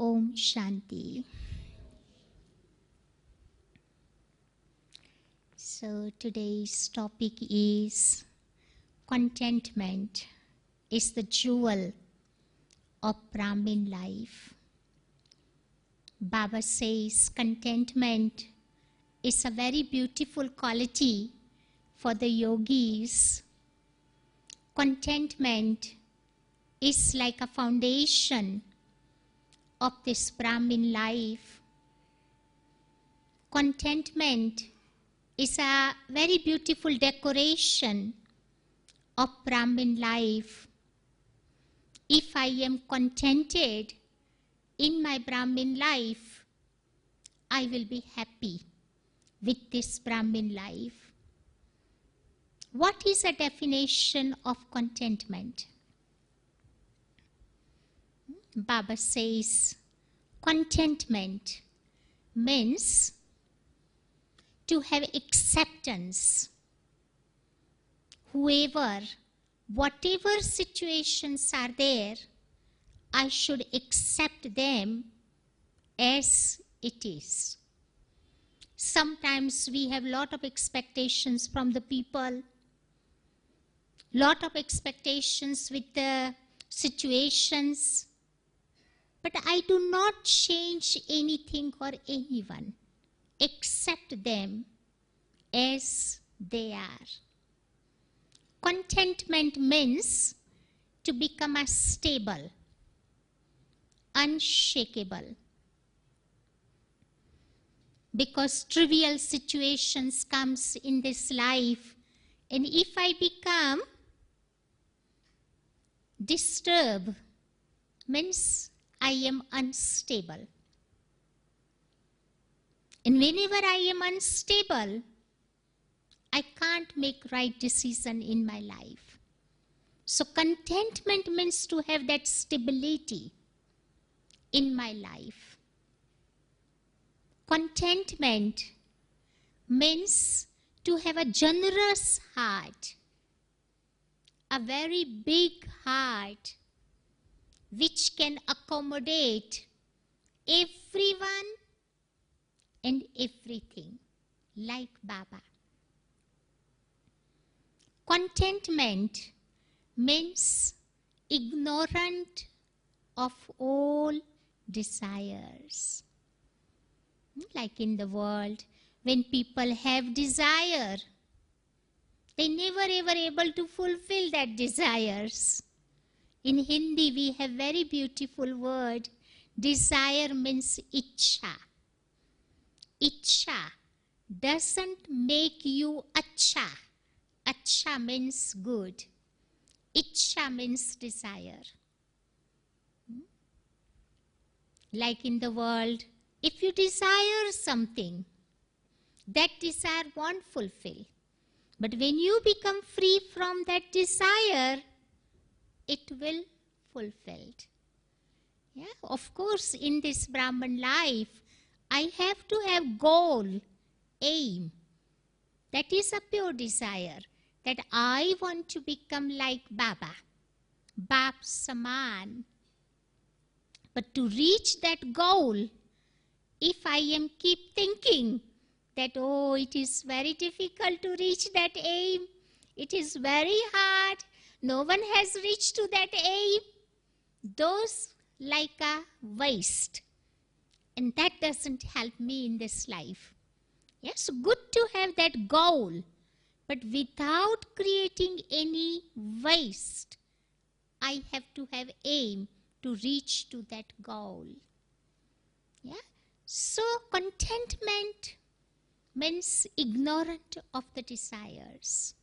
Om Shanti. So today's topic is contentment is the jewel of Brahmin life. Baba says contentment is a very beautiful quality for the yogis. Contentment is like a foundation of this Brahmin life. Contentment is a very beautiful decoration of Brahmin life. If I am contented in my Brahmin life, I will be happy with this Brahmin life. What is a definition of contentment? Baba says contentment means to have acceptance. Whatever situations are there, I should accept them as it is. Sometimes we have lot of expectations from the people, lot of expectations with the situations, but I do not change anything or anyone. Accept them as they are. Contentment means to become a stable, unshakable. Because trivial situations comes in this life, and if I become disturbed, means I am unstable. And whenever I am unstable, I can't make right decision in my life. So contentment means to have that stability in my life. Contentment means to have a generous heart, a very big heart, which can accommodate everyone and everything, like Baba. Contentment means ignorant of all desires. Like in the world, when people have desire, they never ever able to fulfill that desires. In Hindi, we have very beautiful word. Desire means ichha. Ichha doesn't make you acha. Acha means good. Ichha means desire. Like in the world, if you desire something, that desire won't fulfill. But when you become free from that desire, it will fulfilled. Yeah? Of course, in this Brahman life, I have to have goal, aim. That is a pure desire, that I want to become like Baba, Bap Saman. But to reach that goal, if I am keep thinking that, oh, it is very difficult to reach that aim, it is very hard, no one has reached to that aim, those like a waste. And that doesn't help me in this life. Yes, good to have that goal, but without creating any waste, I have to have aim to reach to that goal. Yeah. So contentment means ignorant of the desires.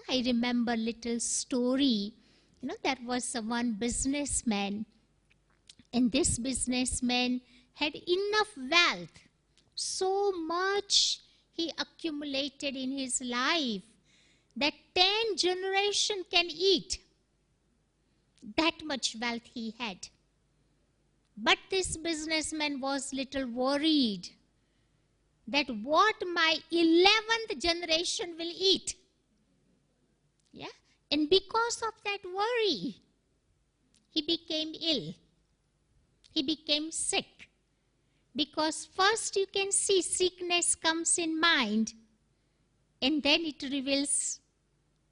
I remember little story. There was one businessman, and this businessman had enough wealth, so much he accumulated in his life that 10 generations can eat. That much wealth he had. But this businessman was little worried that what my 11th generation will eat. Yeah? And because of that worry, he became ill. he became sick. Because first you can see sickness comes in mind and then it reveals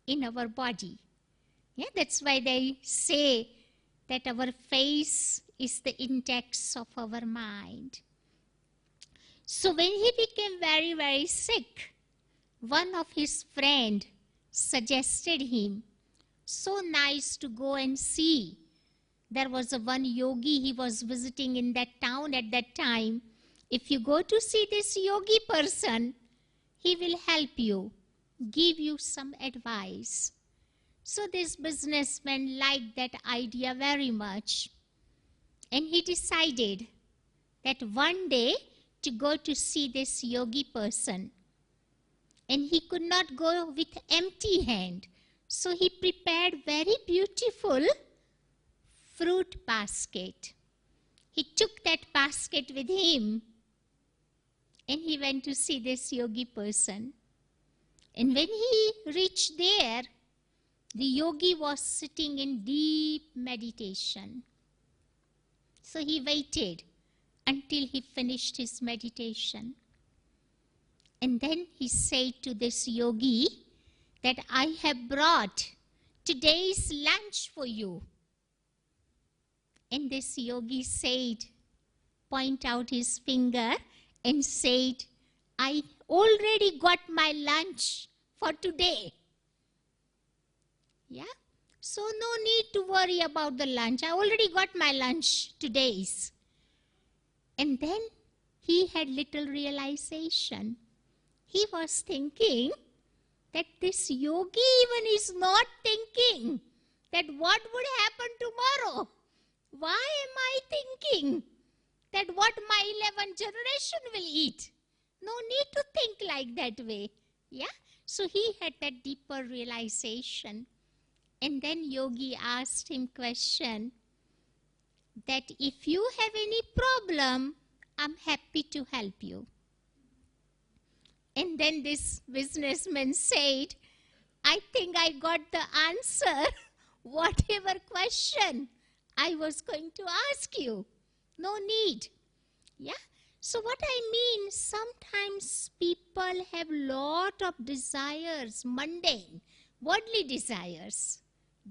in our body. Yeah, that's why they say that our face is the index of our mind. So when he became very, very sick, one of his friend suggested him, so nice to go and see. There was one yogi he was visiting in that town at that time. If you go to see this yogi person, he will help you, give you some advice. So this businessman liked that idea very much. And he decided that one day to go to see this yogi person. And he could not go with empty hand. So he prepared very beautiful fruit basket. He took that basket with him and he went to see this yogi person. And when he reached there, the yogi was sitting in deep meditation. So he waited until he finished his meditation. And then he said to this yogi that I have brought today's lunch for you. And this yogi said, point out his finger and said, I already got my lunch for today. Yeah? So no need to worry about the lunch. I already got my lunch today's. And then he had little realization. He was thinking that this yogi even is not thinking that what would happen tomorrow. Why am I thinking that what my 11th generation will eat? No need to think like that way. Yeah? So he had that deeper realization. And then yogi asked him question that if you have any problem, I'm happy to help you. And then this businessman said, I think I got the answer, whatever question I was going to ask you. No need. Yeah? So what I mean, sometimes people have lot of desires, mundane, worldly desires.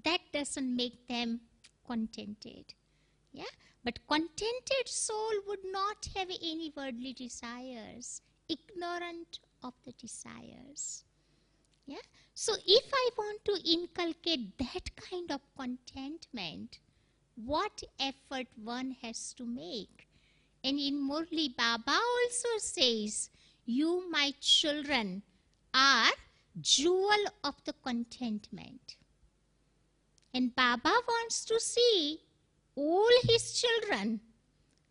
That doesn't make them contented. Yeah? But contented soul would not have any worldly desires, ignorant of the desires. Yeah? So if I want to inculcate that kind of contentment, what effort one has to make? And in Murli, Baba also says, you, my children, are jewel of the contentment. And Baba wants to see all his children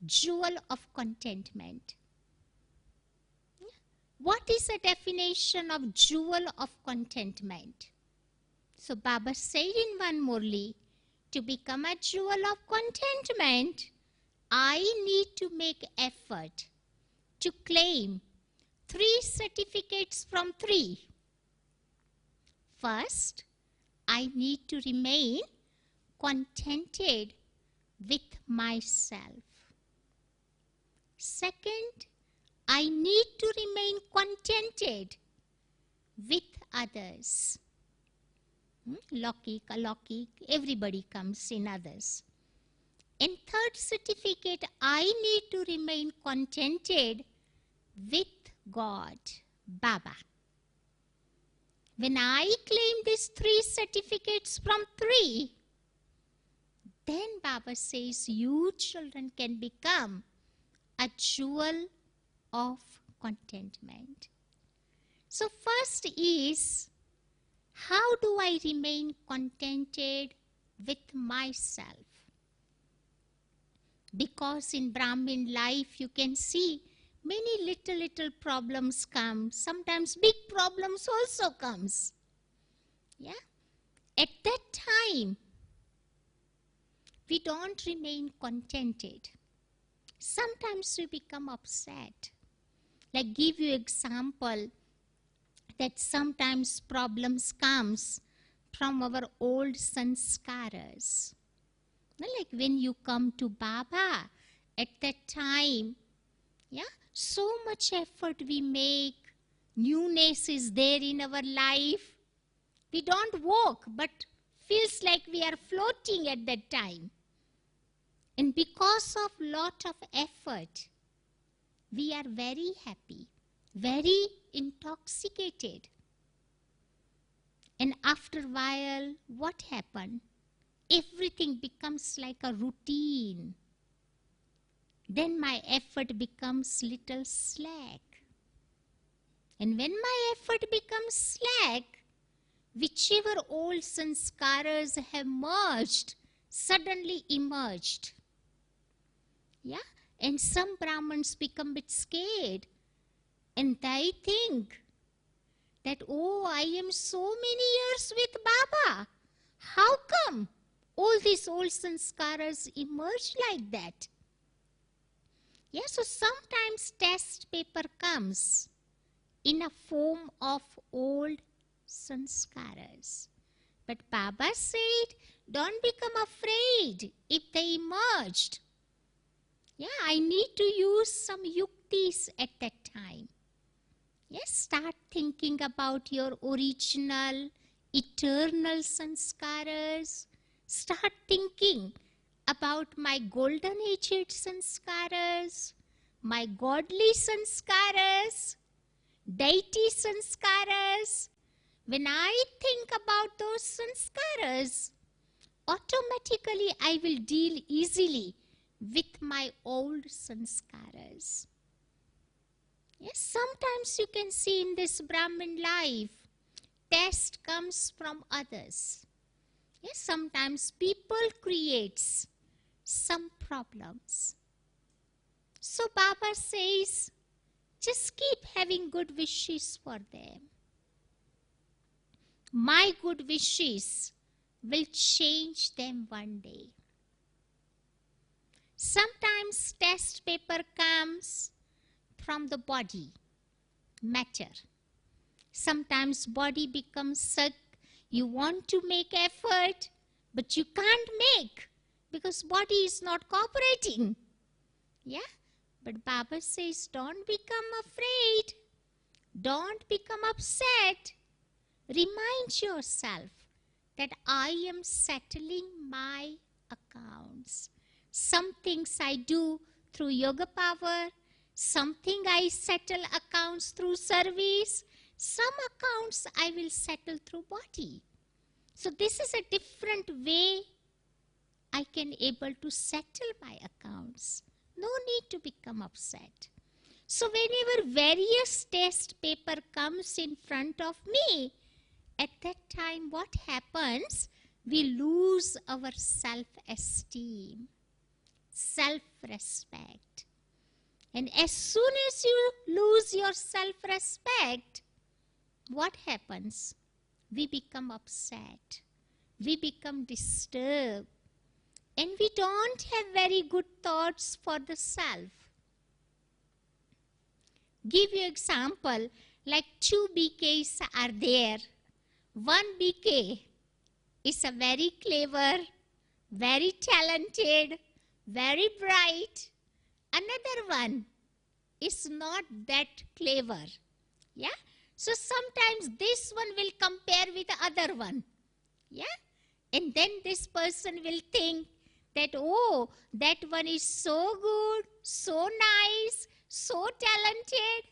jewel of contentment. What is the definition of jewel of contentment? So Baba said in one Murli, to become a jewel of contentment, I need to make effort to claim 3 certificates from 3. First, I need to remain contented with myself. Second, I need to remain contented with others. Laukik, alaukik, everybody comes in others. And third certificate, I need to remain contented with God, Baba. When I claim these 3 certificates from 3, then Baba says you children can become a jewel of contentment. So first is, how do I remain contented with myself? Because in Brahmin life you can see many little problems come. Sometimes big problems also comes. Yeah? At that time, we don't remain contented. Sometimes we become upset. Like give you example that sometimes problems comes from our old sanskaras. Like when you come to Baba, At that time, yeah, so much effort we make, newness is there in our life. We don't walk, but feels like we are floating at that time. And because of lot of effort, we are very happy, very intoxicated. And after a while, what happened? Everything becomes like a routine. Then my effort becomes little slack. And when my effort becomes slack, whichever old sanskaras have merged, suddenly emerged. Yeah? And some Brahmins become a bit scared. And they think that, oh, I am so many years with Baba. How come all these old sanskaras emerge like that? Yeah, so sometimes test paper comes in a form of old sanskaras. But Baba said, don't become afraid if they emerged. Yeah, I need to use some yuktis at that time. Yes, start thinking about your original, eternal sanskaras. Start thinking about my golden aged sanskaras, my godly sanskaras, deity sanskaras. When I think about those sanskaras, automatically I will deal easily with my old sanskaras. Yes, sometimes you can see in this Brahmin life, test comes from others. Yes, sometimes people creates some problems. So Baba says, just keep having good wishes for them. My good wishes will change them one day. Sometimes test paper comes from the body, matter. Sometimes body becomes sick. You want to make effort, but you can't make because body is not cooperating. Yeah? But Baba says, don't become afraid. Don't become upset. Remind yourself that I am settling my accounts. Some things I do through yoga power. Something I settle accounts through service. Some accounts I will settle through body. So this is a different way I can able to settle my accounts. No need to become upset. So whenever various test paper comes in front of me, at that time what happens? We lose our self-esteem, self-respect. And as soon as you lose your self-respect, what happens? We become upset. We become disturbed. And we don't have very good thoughts for the self. Give you example, like two BKs are there. One BK is a very clever, very talented, very bright. Another one is not that clever. Yeah? So sometimes this one will compare with the other one. Yeah? And then this person will think that, oh, that one is so good, so nice, so talented.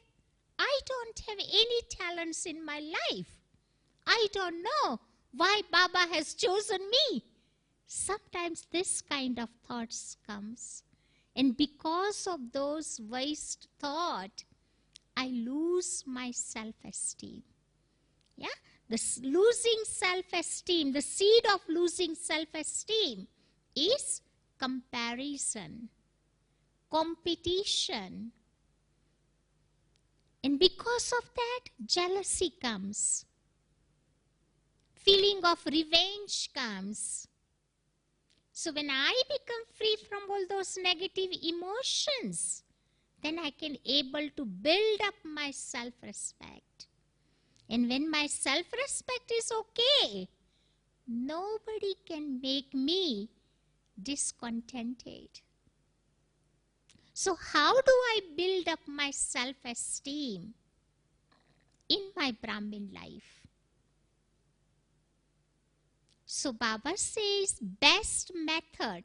I don't have any talents in my life. I don't know why Baba has chosen me. Sometimes this kind of thoughts comes. And because of those waste thought, I lose my self-esteem. Yeah? Losing self-esteem, the seed of losing self-esteem is comparison, competition. And because of that, jealousy comes. Feeling of revenge comes. So when I become free from all those negative emotions, then I can able to build up my self-respect. And when my self-respect is okay, nobody can make me discontented. So how do I build up my self-esteem in my Brahmin life? So Baba says, best method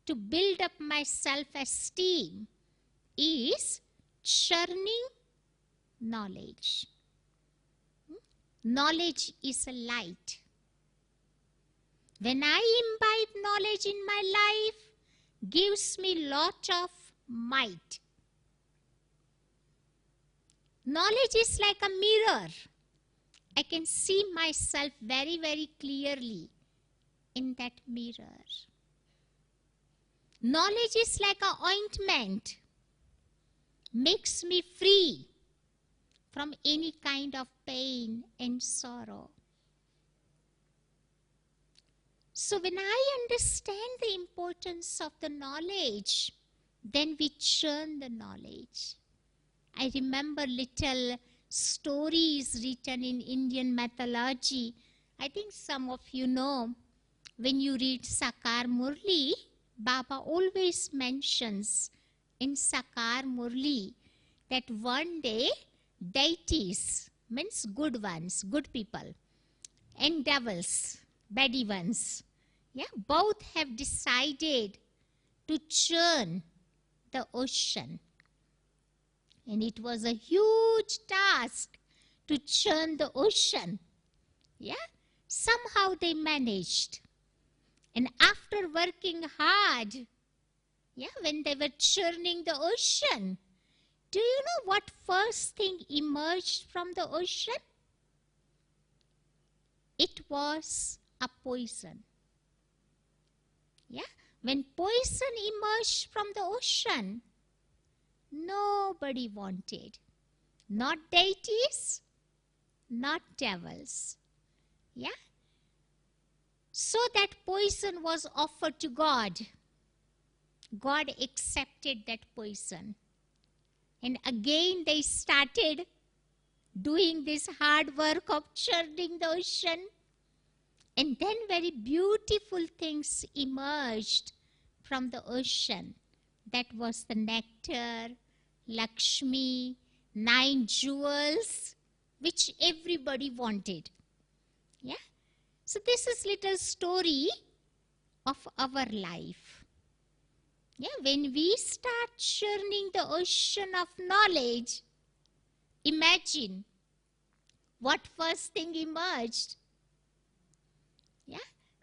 to build up my self-esteem is churning knowledge. Knowledge is a light. When I imbibe knowledge in my life, gives me lot of might. Knowledge is like a mirror. I can see myself very, very clearly in that mirror. Knowledge is like an ointment. Makes me free from any kind of pain and sorrow. So when I understand the importance of the knowledge, then we churn the knowledge. I remember little stories written in Indian mythology. I think some of you know, when you read Sakar Murli, Baba always mentions in Sakar Murli that one day deities, means good ones, good people, and devils, baddie ones, both have decided to churn the ocean. And it was a huge task to churn the ocean. Somehow they managed. And after working hard, when they were churning the ocean, do you know what first thing emerged from the ocean? It was a poison. When poison emerged from the ocean, nobody wanted. Not deities, not devils. So that poison was offered to God. God accepted that poison. And again they started doing this hard work of churning the ocean. And then very beautiful things emerged from the ocean. That was the nectar, Lakshmi, 9 jewels, which everybody wanted. So this is little story of our life. When we start churning the ocean of knowledge, imagine what first thing emerged.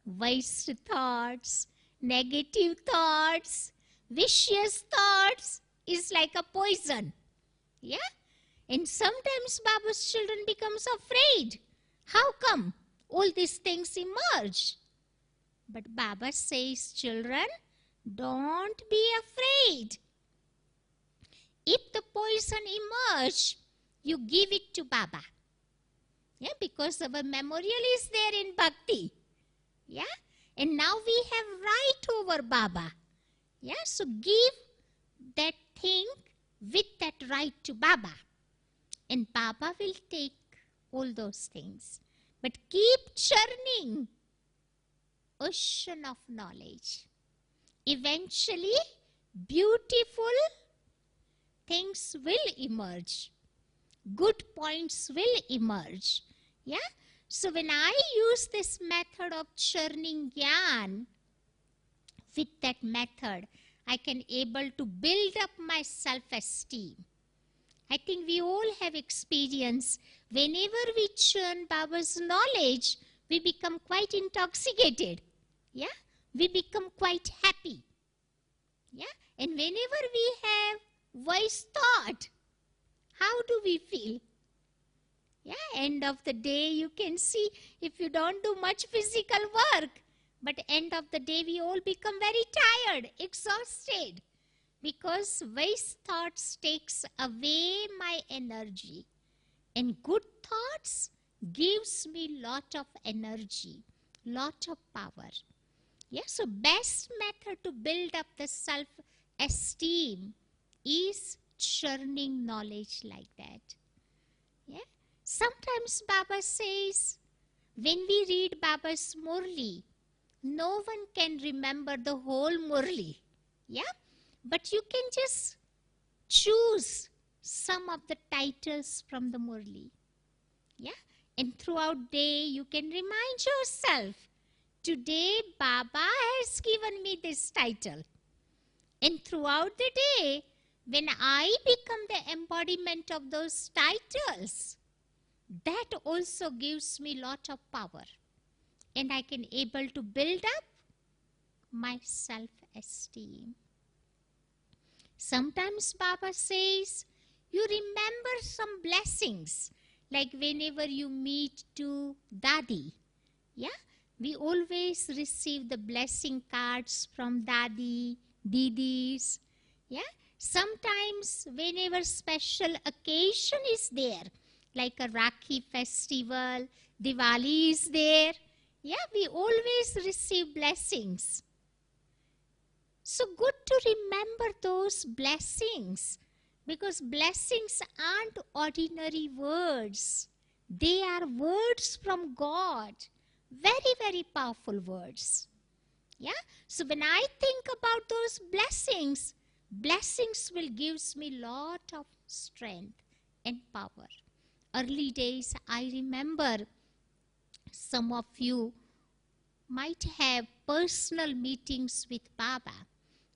Waste thoughts, negative thoughts, vicious thoughts is like a poison. And sometimes Baba's children becomes afraid. How come all these things emerge? But Baba says, children, don't be afraid. If the poison emerge, you give it to Baba. Because our memorial is there in Bhakti. And now we have right over Baba. So give that thing with that right to Baba. And Baba will take all those things. But keep churning ocean of knowledge. Eventually, beautiful things will emerge. Good points will emerge. So when I use this method of churning Gyan, with that method, I can able to build up my self-esteem. I think we all have experience. Whenever we churn Baba's knowledge, we become quite intoxicated. We become quite happy. And whenever we have wise thought, how do we feel? End of the day, you can see if you don't do much physical work, but end of the day, we all become very tired, exhausted, because wise thoughts takes away my energy, and good thoughts gives me lot of energy, lot of power. So best method to build up the self-esteem is churning knowledge like that. Sometimes Baba says, when we read Baba's Murli, no one can remember the whole Murli. But you can just choose some of the titles from the Murli. Yeah? And throughout day, you can remind yourself, today Baba has given me this title. And throughout the day, when I become the embodiment of those titles, that also gives me lot of power. And I can able to build up my self-esteem. Sometimes Baba says, you remember some blessings. Like whenever you meet to Dadi, yeah, we always receive the blessing cards from Dadi, Didis, yeah. Sometimes whenever special occasion is there, like a Rakhi festival, Diwali is there, yeah, we always receive blessings. So good to remember those blessings, because blessings aren't ordinary words. They are words from God. Very, very powerful words. Yeah? So when I think about those blessings, blessings will give me lot of strength and power. Early days, I remember some of you might have personal meetings with Baba.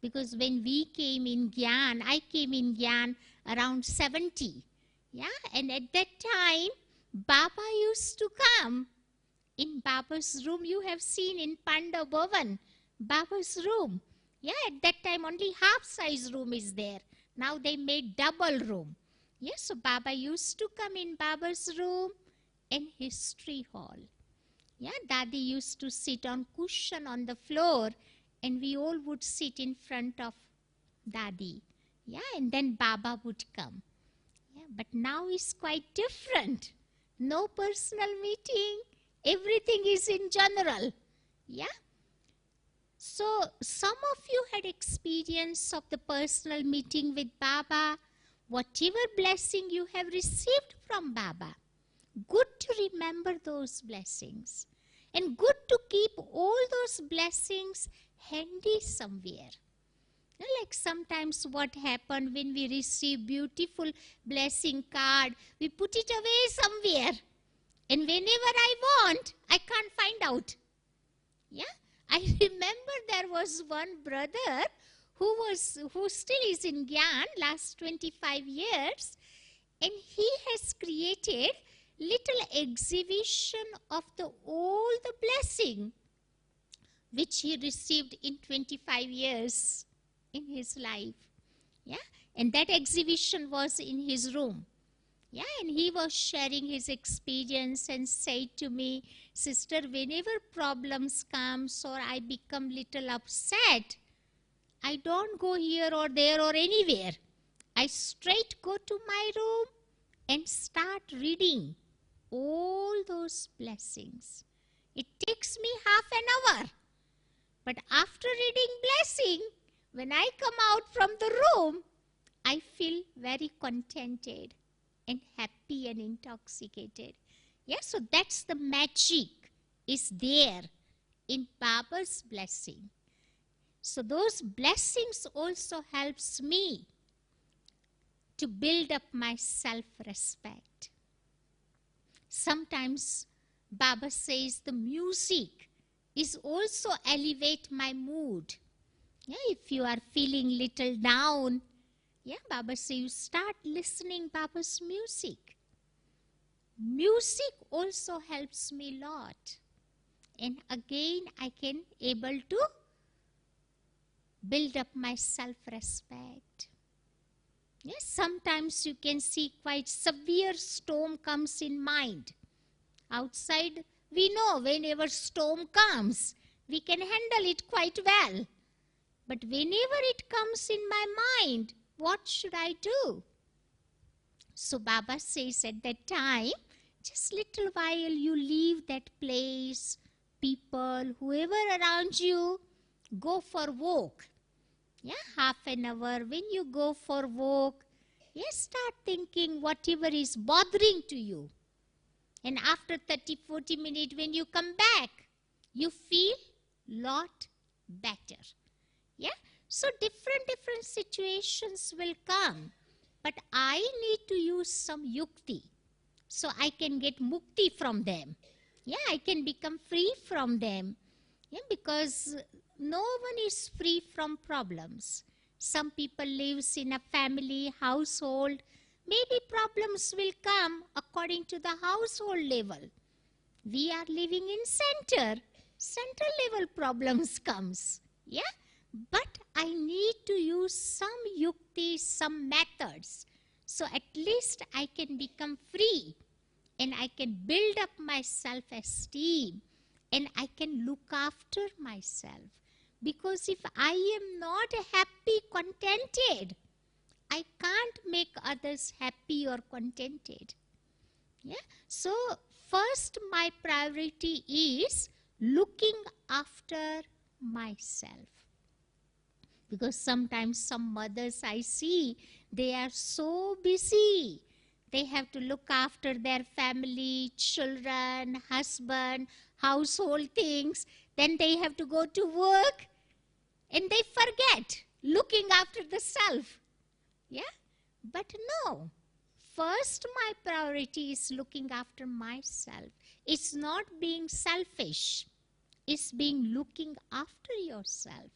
Because when we came in Gyan, I came in Gyan around 70. Yeah, and at that time, Baba used to come in Baba's room. You have seen in Panda Bhavan, Baba's room. Yeah, at that time only half size room is there. Now they made double room. Yes, so Baba used to come in Baba's room and history hall. Yeah, Dadi used to sit on cushion on the floor, and we all would sit in front of Dadi. Yeah, and then Baba would come. Yeah, but now it's quite different. No personal meeting. Everything is in general. Yeah. So some of you had experience of the personal meeting with Baba. Whatever blessing you have received from Baba, good to remember those blessings. And good to keep all those blessings handy somewhere. Like sometimes what happened when we receive beautiful blessing card, we put it away somewhere. And whenever I want, I can't find out. Yeah, I remember there was one brother who still is in Gyan last 25 years, and he has created little exhibition of all the blessing which he received in 25 years in his life. Yeah, and that exhibition was in his room. Yeah, and he was sharing his experience and said to me, sister, whenever problems comes or I become little upset, I don't go here or there or anywhere. I straight go to my room and start reading all those blessings. It takes me half an hour. But after reading blessing, when I come out from the room, I feel very contented and happy and intoxicated. Yes, so that's the magic is there in Baba's blessing. So those blessings also helps me to build up my self-respect. Sometimes Baba says the music is also elevate my mood. Yeah, if you are feeling little down, yeah, Baba says you start listening Baba's music. Music also helps me a lot. And again, I can able to build up my self-respect. Yes, sometimes you can see quite severe storm comes in mind. Outside, we know whenever storm comes, we can handle it quite well. But whenever it comes in my mind, what should I do? So Baba says at that time, just little while you leave that place, people, whoever around you, go for walk. Yeah, half an hour. When you go for walk, yes, start thinking whatever is bothering to you. And after 30-40 minutes, when you come back, you feel lot better. Yeah, so different situations will come. but I need to use some yukti so I can get mukti from them. Yeah, I can become free from them. Yeah, because no one is free from problems. Some people lives in a family, household. Maybe problems will come according to the household level. We are living in center. Center level problems comes. Yeah, but I need to use some yukti, some methods. So at least I can become free and I can build up my self-esteem and I can look after myself. Because if I am not happy, contented, I can't make others happy or contented. Yeah? So first my priority is looking after myself. Because sometimes some mothers I see, they are so busy. They have to look after their family, children, husband, household things. Then they have to go to work and they forget looking after the self. Yeah? But no. First my priority is looking after myself. It's not being selfish. It's being looking after yourself.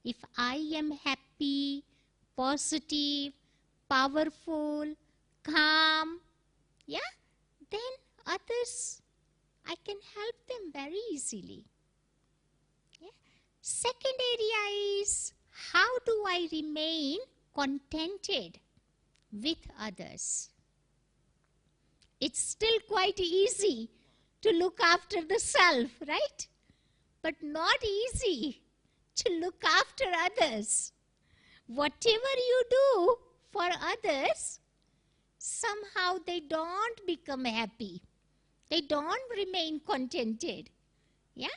If I am happy, positive, powerful, calm, yeah, then others, I can help them very easily. Yeah. Second area is, how do I remain contented with others? It's still quite easy to look after the self, right? But not easy to look after others. Whatever you do for others, somehow they don't become happy. They don't remain contented. Yeah?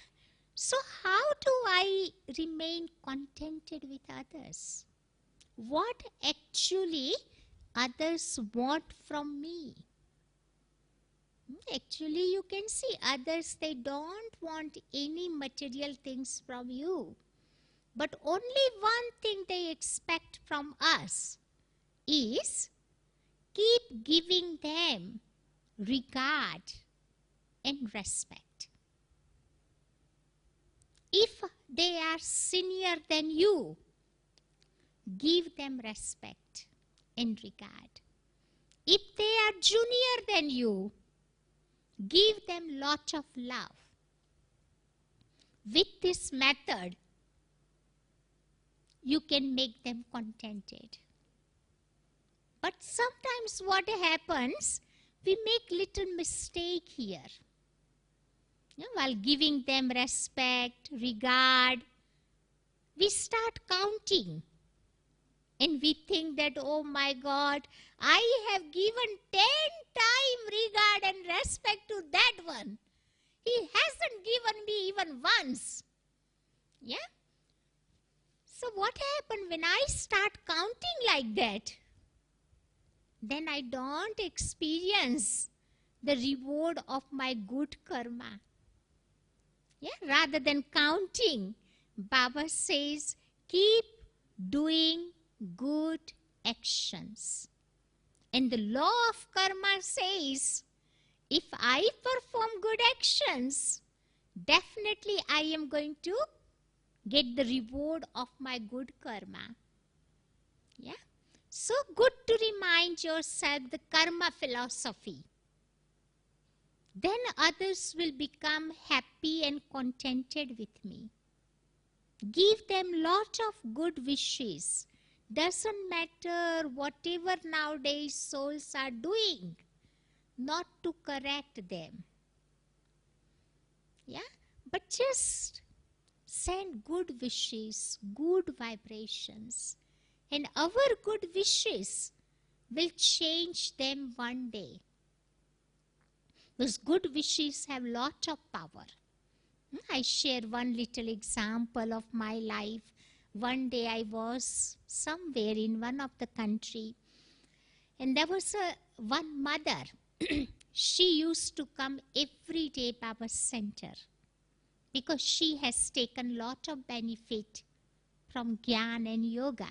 So how do I remain contented with others? What actually others want from me? Actually, you can see others, they don't want any material things from you. But only one thing they expect from us is keep giving them regard and respect. If they are senior than you, give them respect and regard. If they are junior than you, give them lot of love. With this method, you can make them contented. But sometimes what happens, we make little mistake here. While giving them respect, regard, we start counting. And we think that, oh my God, I have given 10 times regard and respect to that one. He hasn't given me even once. Yeah? So what happened when I start counting like that? Then I don't experience the reward of my good karma. Yeah? Rather than counting, Baba says, keep doing good actions. And the law of karma says, if I perform good actions, definitely I am going to get the reward of my good karma. Yeah? So good to remind yourself the karma philosophy. Then others will become happy and contented with me. Give them lot of good wishes. Doesn't matter whatever nowadays souls are doing, not to correct them. Yeah? But just send good wishes, good vibrations. And our good wishes will change them one day. Because good wishes have lot of power. I share one little example of my life. One day I was somewhere in one of the country, and there was one mother. She used to come every day Baba's center because she has taken lot of benefit from Gyan and Yoga.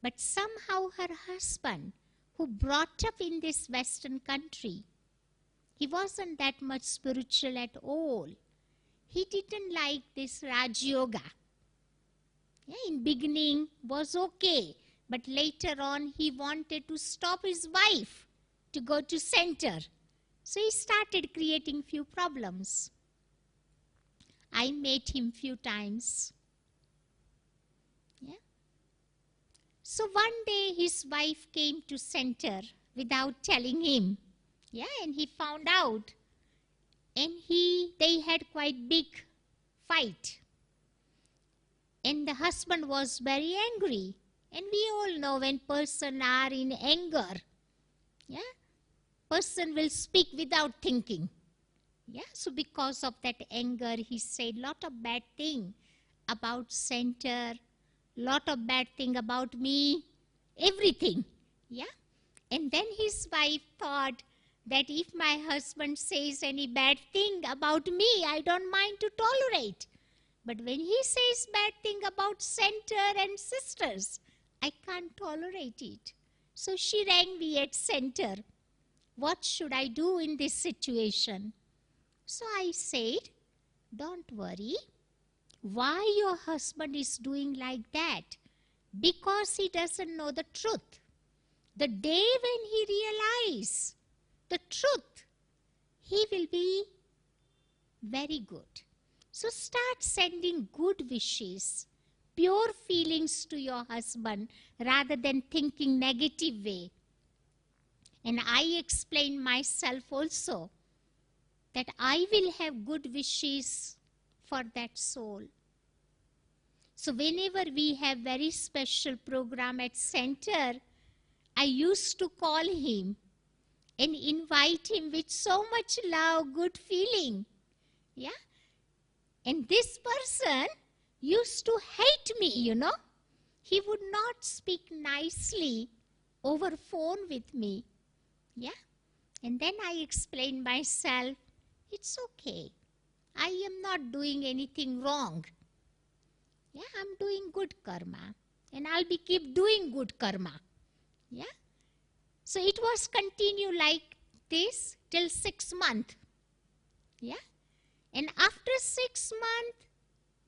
But somehow her husband, who brought up in this Western country, he wasn't that much spiritual at all. He didn't like this Raj Yoga. Yeah, in beginning was okay, but later on he wanted to stop his wife to go to center. So he started creating few problems. I met him few times. Yeah. So one day his wife came to center without telling him. Yeah, and he found out. And they had quite big fight. And the husband was very angry. And we all know when person are in anger, yeah, person will speak without thinking. Yeah, so because of that anger, he said lot of bad thing about center, lot of bad thing about me, everything. Yeah, and then his wife thought that if my husband says any bad thing about me, I don't mind to tolerate. But when he says bad thing about center and sisters, I can't tolerate it. So she rang me at center. What should I do in this situation? So I said, don't worry. Why your husband is doing like that? Because he doesn't know the truth. The day when he realizes the truth, he will be very good. So start sending good wishes, pure feelings to your husband rather than thinking negative way. And I explain myself also that I will have good wishes for that soul. So whenever we have very special program at center, I used to call him and invite him with so much love, good feeling. Yeah. And this person used to hate me, you know. He would not speak nicely over phone with me. Yeah. And then I explained myself, it's okay. I am not doing anything wrong. Yeah, I'm doing good karma. And I'll keep doing good karma. Yeah. So it was continue like this till 6 months. Yeah. And after 6 months,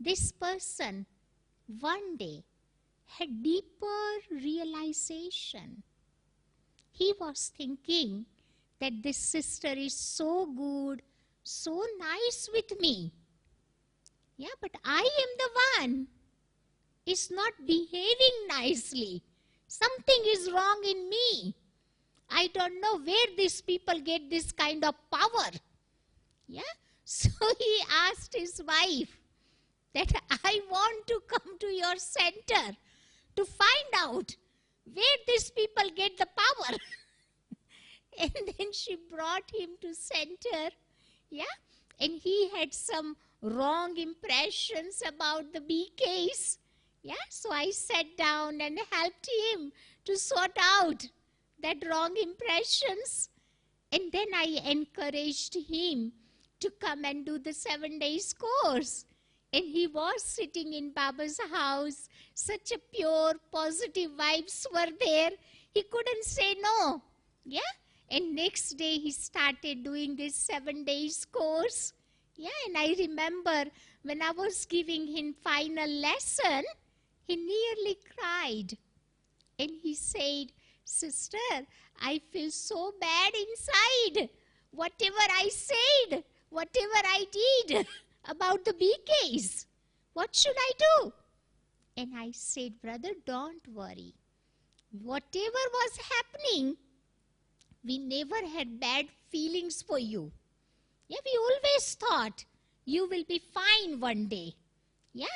this person one day had deeper realization. He was thinking that this sister is so good, so nice with me. Yeah, but I am the one is not behaving nicely. Something is wrong in me. I don't know where these people get this kind of power. Yeah. So he asked his wife that I want to come to your center to find out where these people get the power. And then she brought him to center. Yeah. And he had some wrong impressions about the B case. Yeah. So I sat down and helped him to sort out that wrong impressions. And then I encouraged him to come and do the 7 days course. And he was sitting in Baba's house. Such a pure, positive vibes were there. He couldn't say no. Yeah. And next day he started doing this 7 days course. Yeah. And I remember when I was giving him final lesson, he nearly cried. And he said, sister, I feel so bad inside. Whatever I said, whatever I did about the B case, what should I do? And I said, brother, don't worry. Whatever was happening, we never had bad feelings for you. Yeah, we always thought you will be fine one day. Yeah.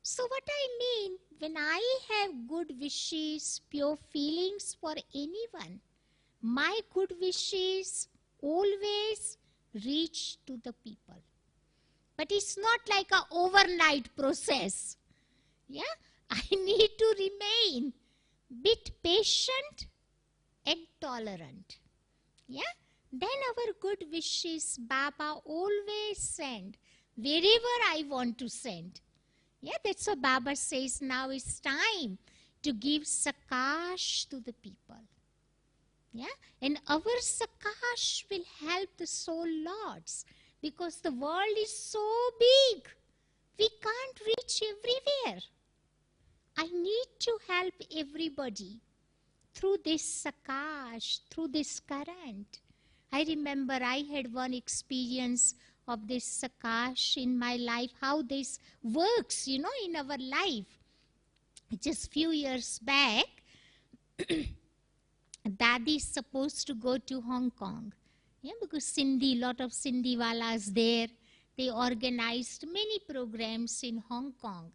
So what I mean, when I have good wishes, pure feelings for anyone, my good wishes always reach to the people. But it's not like an overnight process. Yeah, I need to remain bit patient and tolerant. Yeah, then our good wishes Baba always send wherever I want to send. Yeah, that's what Baba says, now is time. to give sakash to the people. Yeah? And our sakash will help the soul lords, because the world is so big. We can't reach everywhere. I need to help everybody through this sakash, through this current. I remember I had one experience of this sakash in my life, how this works, in our life. Just few years back, Dadi is supposed to go to Hong Kong. Yeah, because lot of Sindhi walas there. They organized many programs in Hong Kong.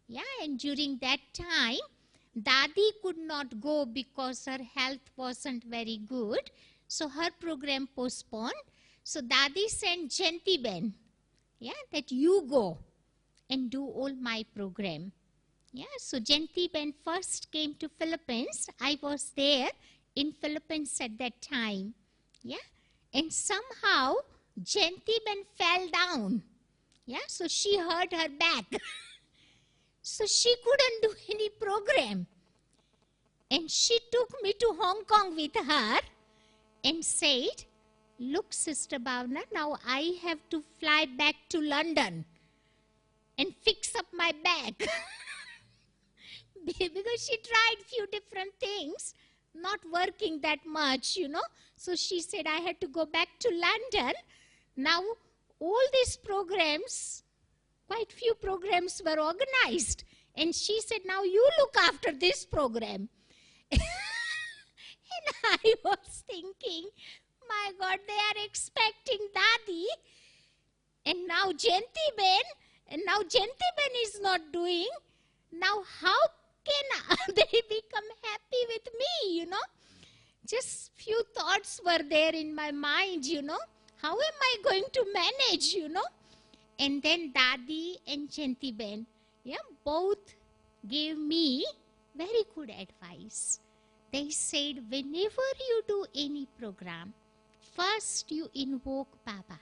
Yeah, and during that time, Dadi could not go because her health wasn't very good. So her program postponed. So Dadi sent Jayanti Ben, that you go and do all my program. Yeah, so Jayanti Ben first came to Philippines. I was there in Philippines at that time. Yeah, and somehow Jayanti Ben fell down. Yeah, so she hurt her back. So she couldn't do any program. And she took me to Hong Kong with her and said, look, Sister Bhavna, now I have to fly back to London and fix up my back. Because she tried few different things, not working that much, So she said I had to go back to London. Now, all these programs, quite few programs were organized. And she said, now you look after this program. And I was thinking, my God, they are expecting Dadi. And now Jayanti Ben is not doing. Now how can they become happy with me, Just few thoughts were there in my mind, How am I going to manage, And then Dadi and Jayanti Ben, both gave me very good advice. They said, whenever you do any program, first you invoke Baba,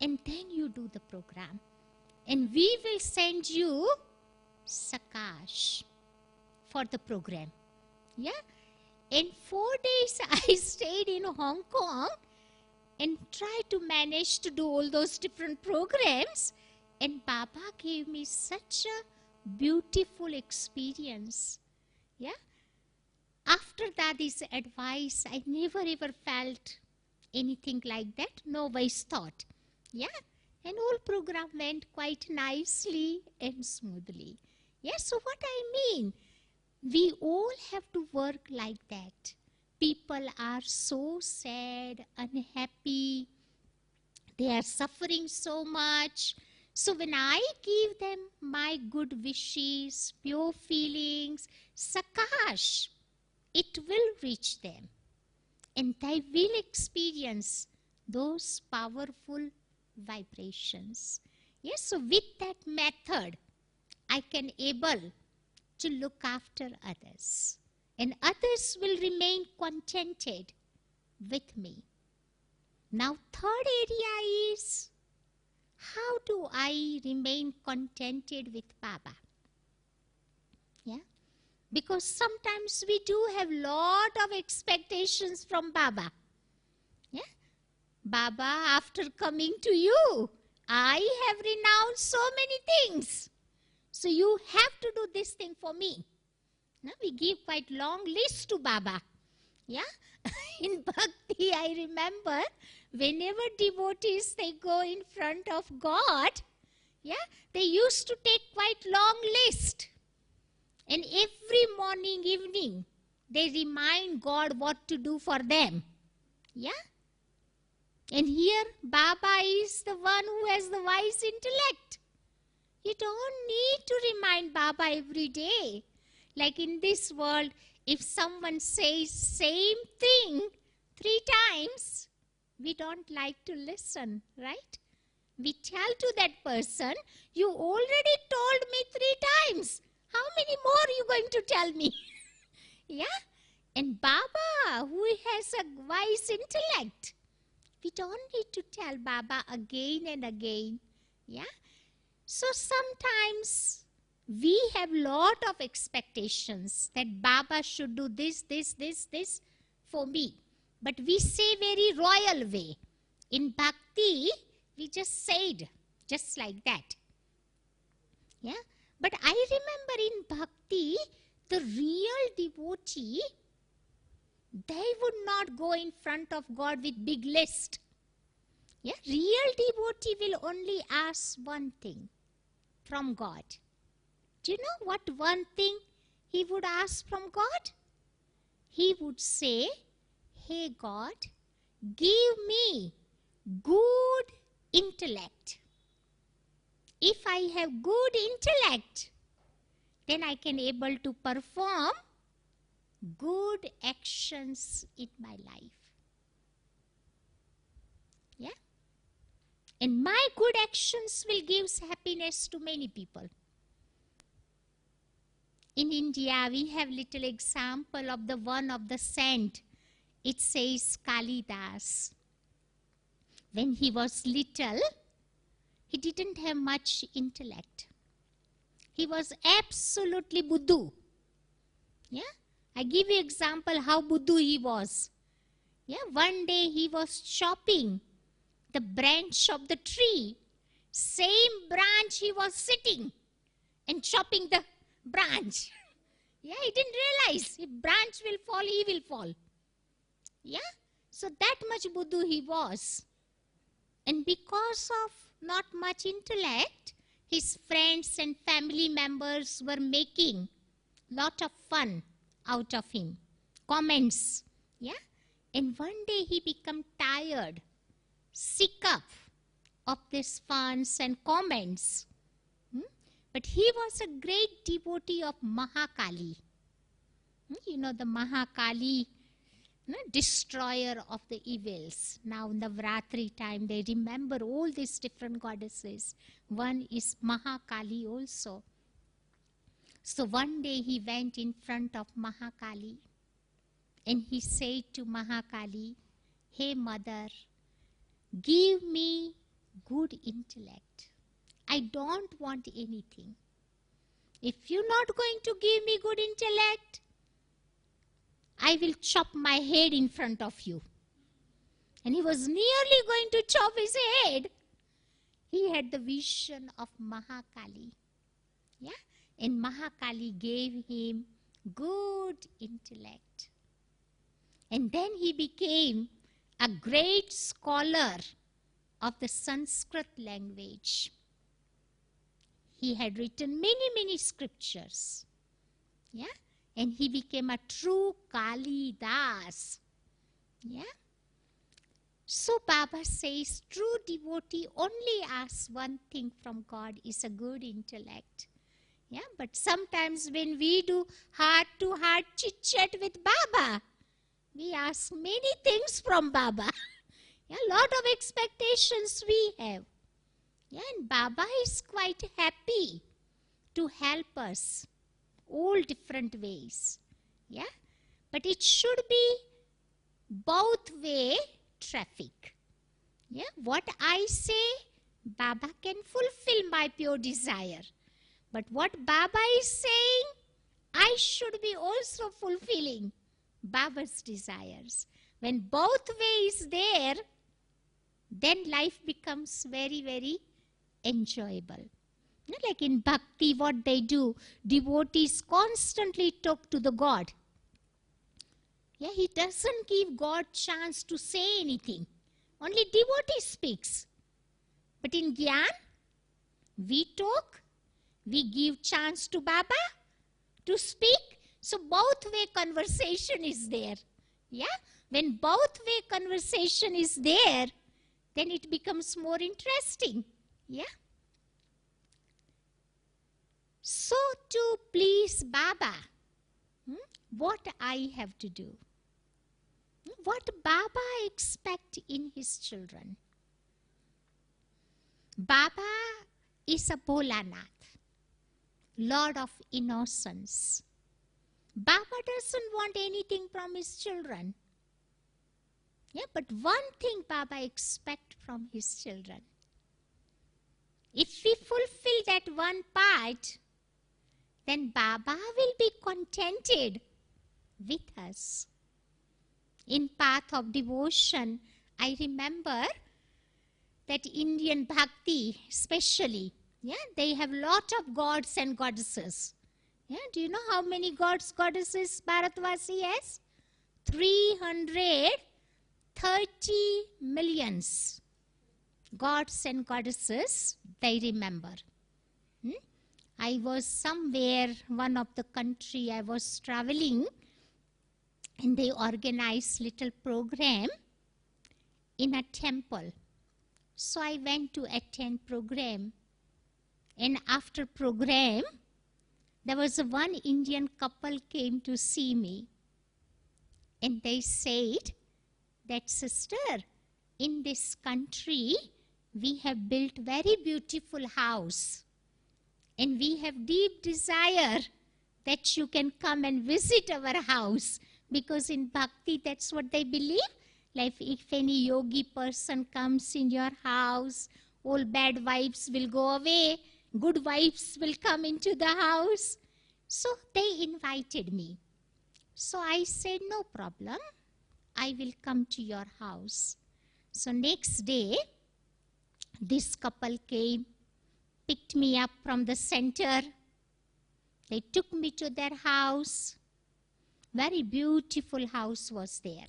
and then you do the program. And we will send you sakash for the program. And 4 days I stayed in Hong Kong and tried to manage to do all those different programs. And Baba gave me such a beautiful experience. After Dadi's advice, I never ever felt anything like that. No wise thought. And all program went quite nicely and smoothly. So what I mean, we all have to work like that. People are so sad, unhappy. They are suffering so much. So when I give them my good wishes, pure feelings, sakash, it will reach them. And they will experience those powerful vibrations. So with that method, I can able to look after others. And others will remain contented with me. Now, third area is, how do I remain contented with Baba? Because sometimes we do have lot of expectations from Baba. Baba, after coming to you, I have renounced so many things. So you have to do this thing for me. We give quite long list to Baba. In Bhakti, I remember whenever devotees, they go in front of God, they used to take quite long list. And every morning, evening, they remind God what to do for them. And here, Baba is the one who has the wise intellect. You don't need to remind Baba every day. Like in this world, if someone says same thing 3 times, we don't like to listen, right? We tell to that person, you already told me 3 times. How many more are you going to tell me? And Baba, who has a wise intellect, we don't need to tell Baba again and again. So sometimes we have lot of expectations that Baba should do this, this, this, this for me. But we say very royal way. In bhakti, we just said, just like that. Yeah. But I remember in bhakti, the real devotee, they would not go in front of God with big list. Yeah. Real devotee will only ask one thing from God. Do you know what one thing he would ask from God? He would say, hey God, give me good intellect. If I have good intellect, then I can able to perform good actions in my life. Yeah? And my good actions will give happiness to many people. In India, we have little example of the one of the saint. It says Kalidas. When he was little, he didn't have much intellect. He was absolutely buddhu. Yeah? I give you example how buddhu he was. Yeah? One day he was chopping the branch of the tree. Same branch he was sitting and chopping the branch. Yeah, he didn't realize if branch will fall, he will fall. Yeah, so that much buddhu he was. And because of not much intellect, his friends and family members were making lot of fun out of him. Comments. Yeah, and one day he became tired, sick of these funs and comments. But he was a great devotee of Mahakali. You know the Mahakali, destroyer of the evils. Now in the Navratri time they remember all these different goddesses. One is Mahakali also. So one day he went in front of Mahakali and he said to Mahakali, hey mother, give me good intellect. I don't want anything. If you're not going to give me good intellect, I will chop my head in front of you. And he was nearly going to chop his head. He had the vision of Mahakali. Yeah? And Mahakali gave him good intellect. And then he became a great scholar of the Sanskrit language. He had written many scriptures. Yeah? And he became a true Kalidas. Yeah? So Baba says, true devotee only asks one thing from God, is a good intellect. Yeah? But sometimes when we do heart-to-heart chit-chat with Baba, we ask many things from Baba. Yeah, lot of expectations we have. Yeah, and Baba is quite happy to help us all different ways. Yeah, but it should be both way traffic. Yeah, what I say, Baba can fulfill my pure desire. But what Baba is saying, I should be also fulfilling Baba's desires. When both ways there, then life becomes very enjoyable. Like in bhakti, what they do, devotees constantly talk to the God. Yeah, he doesn't give God chance to say anything. Only devotee speaks. But in Gyan, we talk, we give chance to Baba to speak. So both way conversation is there. Yeah, when both way conversation is there, then it becomes more interesting. Yeah. So to please Baba, what I have to do? What Baba expects in his children? Baba is a Bholanath, Lord of innocence. Baba doesn't want anything from his children. Yeah, but one thing Baba expects from his children. If we fulfill that one part, then Baba will be contented with us. In path of devotion, I remember that Indian bhakti especially, they have lot of gods and goddesses. Do you know how many gods, goddesses Bharatvasi has? 330 millions gods and goddesses they remember. I was somewhere, one of the country I was traveling, and they organized little program in a temple. So I went to attend program, and after program, there was one Indian couple came to see me, and they said that, sister, in this country, we have built very beautiful house, and we have deep desire that you can come and visit our house, because in bhakti, that's what they believe. Like if any yogi person comes in your house, all bad vibes will go away, good vibes will come into the house. So they invited me. So I said, no problem, I will come to your house. So next day, this couple came, picked me up from the center. They took me to their house. Very beautiful house was there.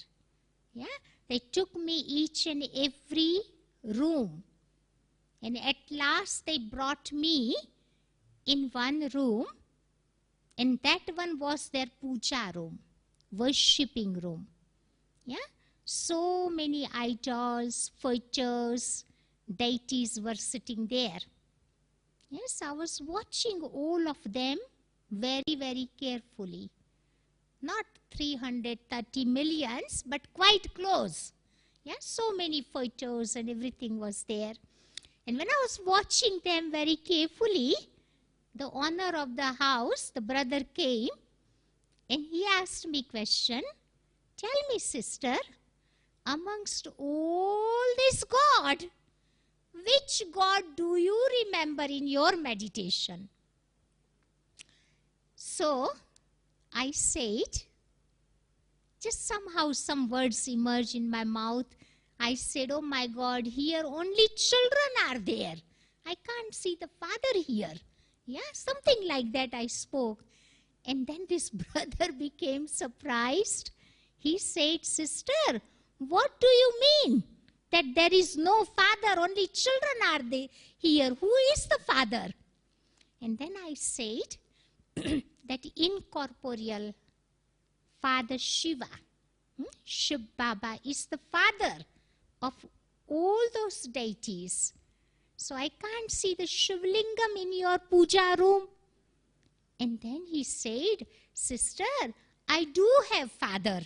They took me each and every room. And at last they brought me in one room, and that one was their puja room, worshipping room. So many idols, photos, deities were sitting there. Yes, I was watching all of them very, very carefully. Not 330 millions, but quite close. So many photos and everything was there. And when I was watching them very carefully, the owner of the house, the brother came, and he asked me question, tell me, sister, amongst all this God, which God do you remember in your meditation? So I said, just somehow some words emerged in my mouth. I said, oh my God, here only children are there. I can't see the Father here. Something like that I spoke. And then this brother became surprised. He said, sister, what do you mean? That there is no Father, only children are there here. Who is the Father? And then I said that incorporeal Father Shiva, Shiv Baba, is the father of all those deities. So I can't see the Shivlingam in your puja room. And then he said, sister, I do have father.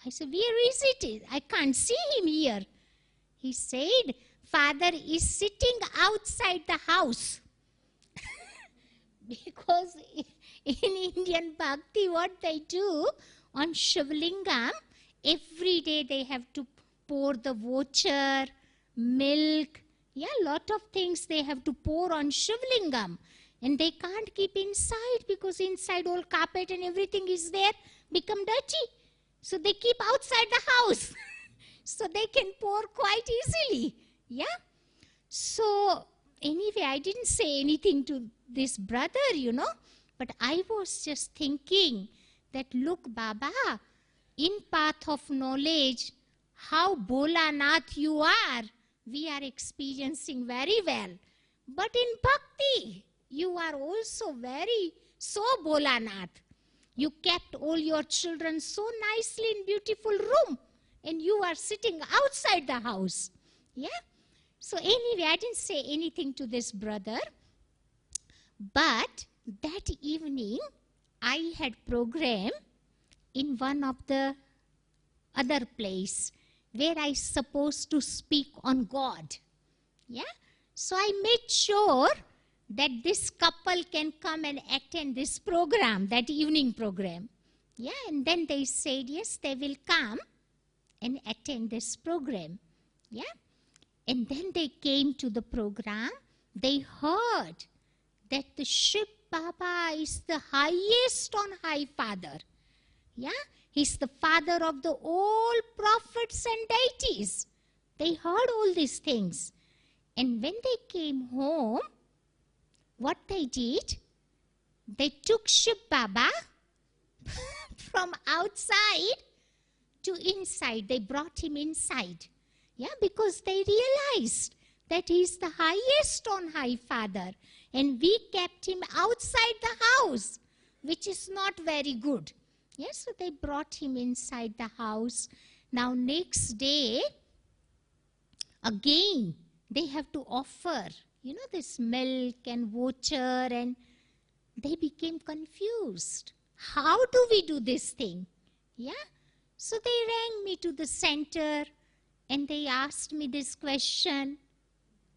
I said, where is it? I can't see him here. He said, Father is sitting outside the house. Because in Indian Bhakti, what they do on Shivlingam, every day they have to pour the water, milk, lot of things they have to pour on Shivlingam. And they can't keep inside because inside all carpet and everything is there, become dirty. So they keep outside the house. So they can pour quite easily. So anyway, I didn't say anything to this brother, but I was just thinking that, look, Baba, in path of knowledge, how Bholanath you are, we are experiencing very well. But in bhakti, you are also so Bholanath. You kept all your children so nicely in beautiful room, and you are sitting outside the house. So anyway, I didn't say anything to this brother. But that evening, I had program in one of the other place where I supposed to speak on God. So I made sure that this couple can come and attend this program, that evening program. And then they said, yes, they will come and attend this program. And then they came to the program. They heard that the Shiv Baba is the highest on high Father. Yeah, he's the father of the all prophets and deities. They heard all these things. And when they came home, what they did, they took Shiv Baba from outside to inside. They brought him inside. Yeah, because they realized that he is the highest on high Father. And we kept him outside the house, which is not very good. Yes, so they brought him inside the house. Now next day, again, they have to offer, this milk and water, and they became confused. How do we do this thing? Yeah, so they rang me to the center and they asked me this question.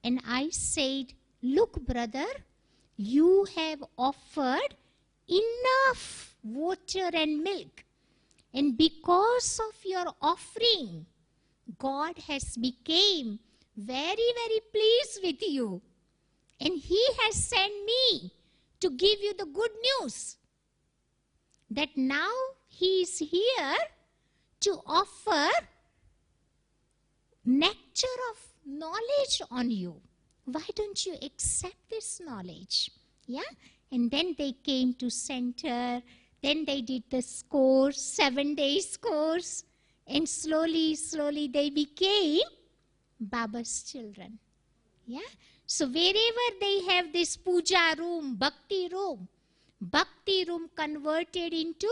And I said, look, brother, you have offered enough water and milk. And because of your offering, God has become very, very pleased with you. And he has sent me to give you the good news that now he is here to offer nectar of knowledge on you. Why don't you accept this knowledge? Yeah? And then they came to center. Then they did this course, 7 days course. And slowly, slowly they became Baba's children. Yeah? So wherever they have this puja room bhakti room converted into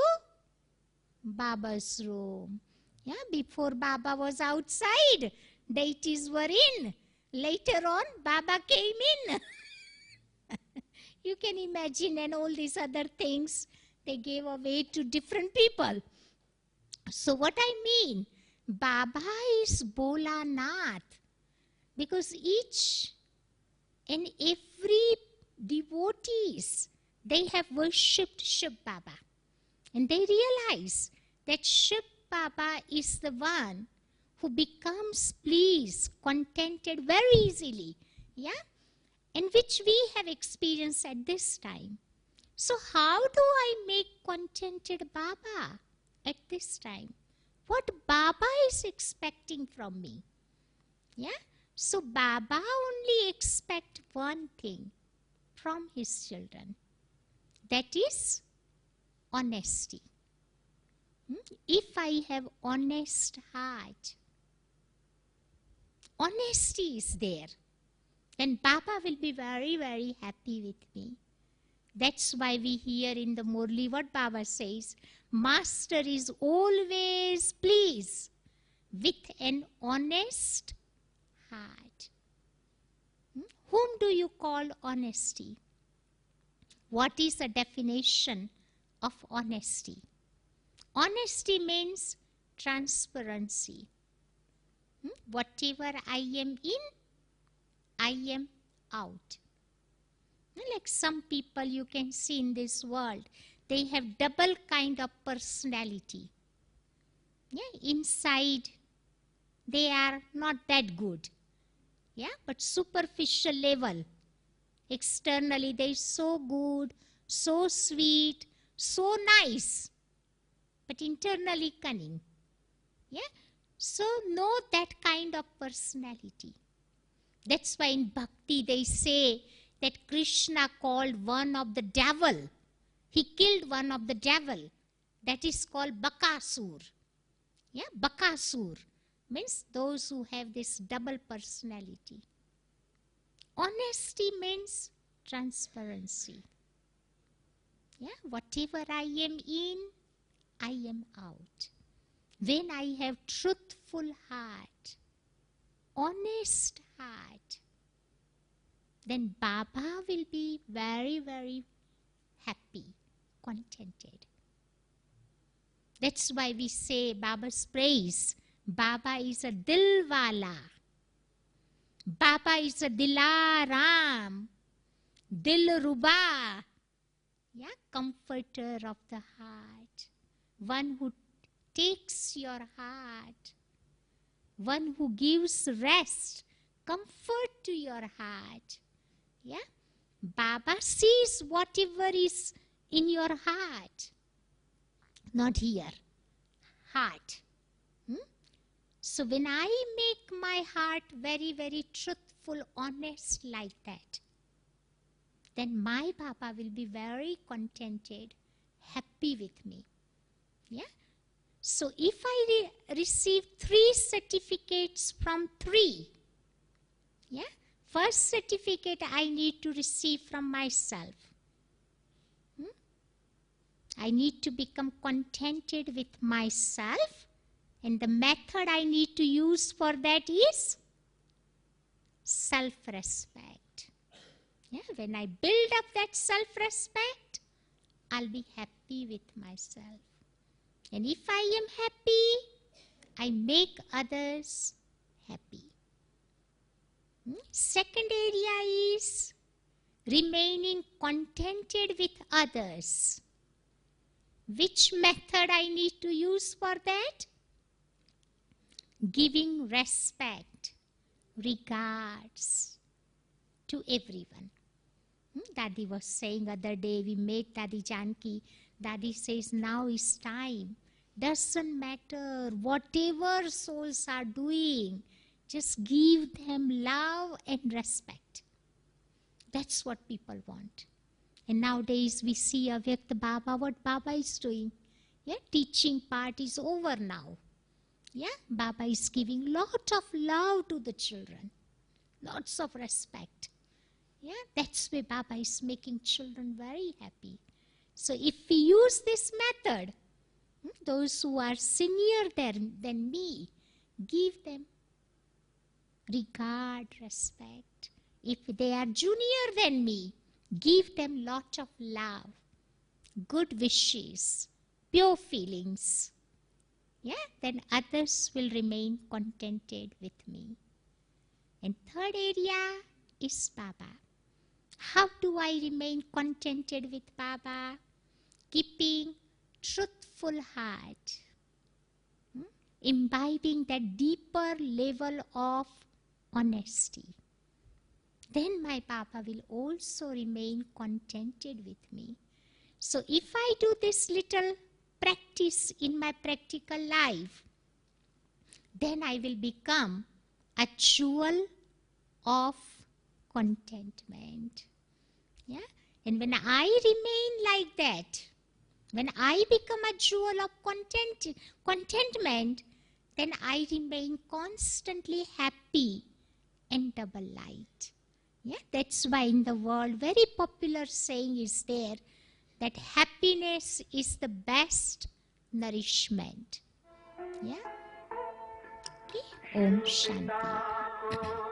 Baba's room. Yeah? Before Baba was outside, deities were in. Later on, Baba came in. You can imagine, and all these other things, they gave away to different people. So what I mean, Baba is Bhola Nath, because each and every devotees, they have worshipped Shiv Baba. And they realize that Shiv Baba is the one who becomes pleased, contented very easily. Yeah? And which we have experienced at this time. So how do I make contented Baba at this time? What Baba is expecting from me? Yeah? So Baba only expects one thing from his children. That is honesty. If I have honest heart, honesty is there, then Baba will be very, very happy with me. That's why we hear in the Murli what Baba says, Master is always pleased with an honest heart. Whom do you call honesty? What is the definition of honesty? Honesty means transparency. Whatever I am in, I am out. Like some people you can see in this world, they have double kind of personality. Yeah, inside they are not that good. Yeah, but superficial level, externally they are so good, so sweet, so nice, but internally cunning. Yeah, so know that kind of personality. That's why in bhakti they say that Krishna called one of the devil. He killed one of the devil. That is called Bakasur. Yeah, Bakasur means those who have this double personality. Honesty means transparency. Yeah, whatever I am in, I am out. When I have truthful heart, honest heart, then Baba will be very, very happy, contented. That's why we say Baba's praise. Baba is a Dilwala. Baba is a Dilaram, Dilruba. Yeah, comforter of the heart. One who takes your heart. One who gives rest, comfort to your heart. Yeah, Baba sees whatever is in your heart. Not here. Heart. So when I make my heart very, very truthful, honest like that, then my Baba will be very contented, happy with me. Yeah. So if I receive 3 certificates from 3, yeah, first certificate I need to receive from myself. I need to become contented with myself, and the method I need to use for that is self-respect. Yeah, when I build up that self-respect, I'll be happy with myself. And if I am happy, I make others happy. Second area is remaining contented with others. Which method I need to use for that? Giving respect, regards to everyone. Dadi was saying other day, we met Dadi Janki. Dadi says, now is time. Doesn't matter whatever souls are doing, just give them love and respect. That's what people want. And nowadays we see Avyakta Baba, what Baba is doing. Yeah, teaching part is over now. Yeah, Baba is giving lot of love to the children. Lots of respect. Yeah, that's why Baba is making children very happy. So if we use this method, those who are senior than me, give them regard, respect. If they are junior than me, give them lot of love, good wishes, pure feelings. Yeah, then others will remain contented with me. And third area is Baba. How do I remain contented with Baba? Keeping truthful heart. Imbibing that deeper level of honesty. Then my Baba will also remain contented with me. So if I do this little practice in my practical life, then I will become a jewel of contentment. Yeah? And when I remain like that, when I become a jewel of contentment, then I remain constantly happy and double light. Yeah, that's why in the world, very popular saying is there that happiness is the best nourishment. Yeah. Okay. Om Shanti.